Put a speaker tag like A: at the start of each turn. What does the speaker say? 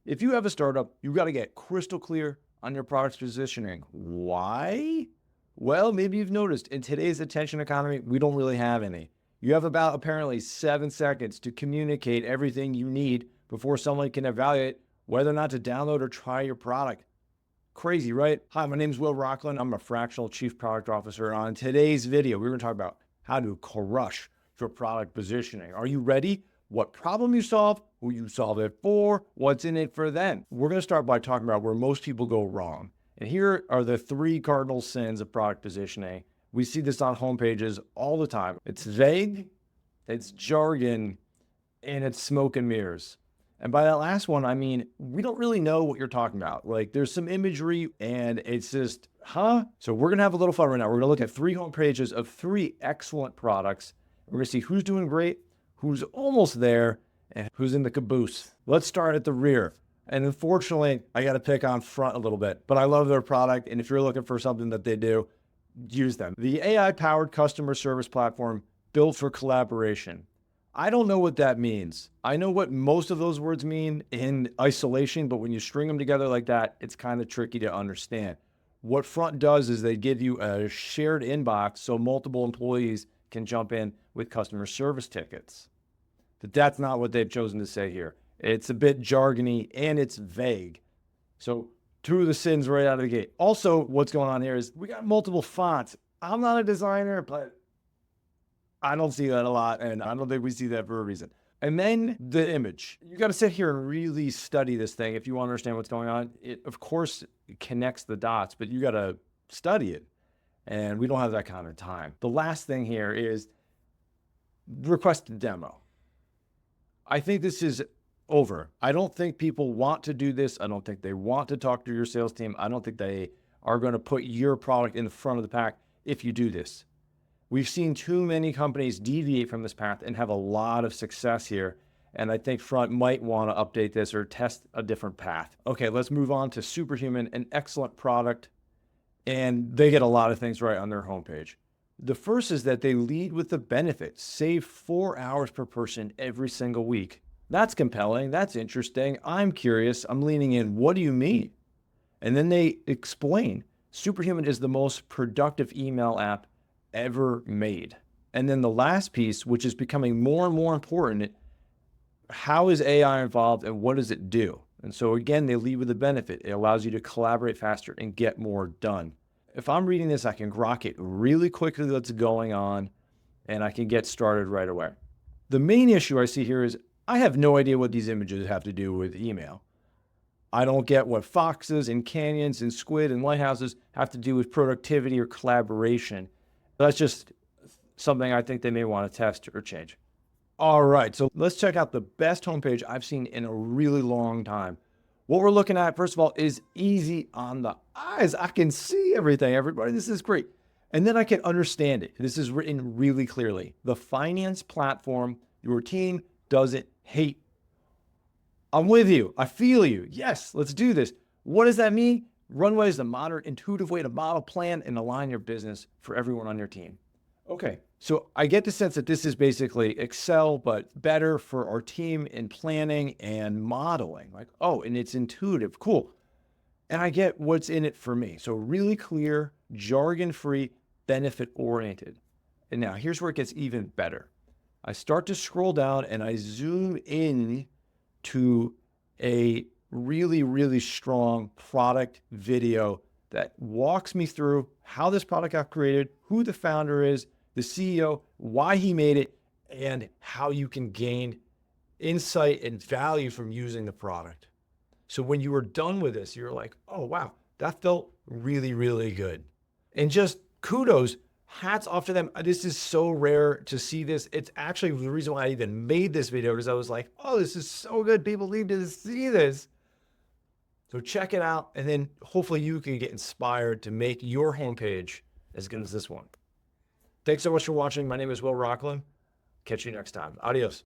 A: If you have a startup, you've got to get crystal clear on your product's positioning. Why? Well, maybe you've noticed in today's attention economy, we don't really have any. You have about apparently 7 seconds to communicate everything you need before someone can evaluate whether or not to download or try your product. Crazy, right? Hi, my name is Will Rockland. I'm a fractional chief product officer. On today's video, we're going to talk about how to crush your product positioning. Are you ready? What problem you solve, who you solve it for, what's in it for them. We're going to start by talking about where most people go wrong. And here are the 3 cardinal sins of product positioning. We see this on homepages all the time. It's vague, it's jargon, and it's smoke and mirrors. And by that last one, I mean, we don't really know what you're talking about. Like, there's some imagery and it's just, huh? So we're going to have a little fun right now. We're going to look at 3 homepages of 3 excellent products. We're going to see who's doing great, who's almost there, and who's in the caboose. Let's start at the rear. And unfortunately, I got to pick on front a little bit, but I love their product. And if you're looking for something that they do, use them. The AI-powered customer service platform built for collaboration. I don't know what that means. I know what most of those words mean in isolation, but when you string them together like that, it's kind of tricky to understand. What Front does is they give you a shared inbox so multiple employees can jump in with customer service tickets. But that's not what they've chosen to say here. It's a bit jargony and it's vague. So 2 of the sins right out of the gate. Also, what's going on here is we got multiple fonts. I'm not a designer, but I don't see that a lot, and I don't think we see that for a reason. And then the image. You got to sit here and really study this thing if you want to understand what's going on. It, of course, connects the dots, but you got to study it. And we don't have that kind of time. The last thing here is request a demo. I think this is over. I don't think people want to do this. I don't think they want to talk to your sales team. I don't think they are going to put your product in the front of the pack if you do this. We've seen too many companies deviate from this path and have a lot of success here. And I think Front might want to update this or test a different path. Okay, let's move on to Superhuman, an excellent product. And they get a lot of things right on their homepage. The first is that they lead with the benefits. Save 4 hours per person every single week. That's compelling. That's interesting. I'm curious. I'm leaning in. What do you mean? And then they explain. Superhuman is the most productive email app ever made. And then the last piece, which is becoming more and more important, how is AI involved and what does it do? And so again, they lead with the benefit. It allows you to collaborate faster and get more done. If I'm reading this, I can grok it really quickly what's going on, and I can get started right away. The main issue I see here is I have no idea what these images have to do with email. I don't get what foxes and canyons and squid and lighthouses have to do with productivity or collaboration. That's just something I think they may want to test or change. All right, so let's check out the best homepage I've seen in a really long time. What we're looking at, first of all, is easy on the eyes. I can see everything, everybody. This is great. And then I can understand it. This is written really clearly. The finance platform your team doesn't hate. I'm with you. I feel you. Yes, let's do this. What does that mean? Runway is the modern, intuitive way to model, plan, and align your business for everyone on your team. Okay, so I get the sense that this is basically Excel, but better for our team in planning and modeling. Like, oh, and it's intuitive, cool. And I get what's in it for me. So really clear, jargon-free, benefit-oriented. And now here's where it gets even better. I start to scroll down and I zoom in to a really, really strong product video that walks me through how this product got created, who the founder is, the CEO, why he made it, and how you can gain insight and value from using the product. So when you were done with this, you're like, oh, wow, that felt really, really good. And just kudos, hats off to them. This is so rare to see this. It's actually the reason why I even made this video, because I was like, oh, this is so good. People need to see this. So check it out, and then hopefully you can get inspired to make your homepage as good as this one. Thanks so much for watching. My name is Will Rockland. Catch you next time. Adios.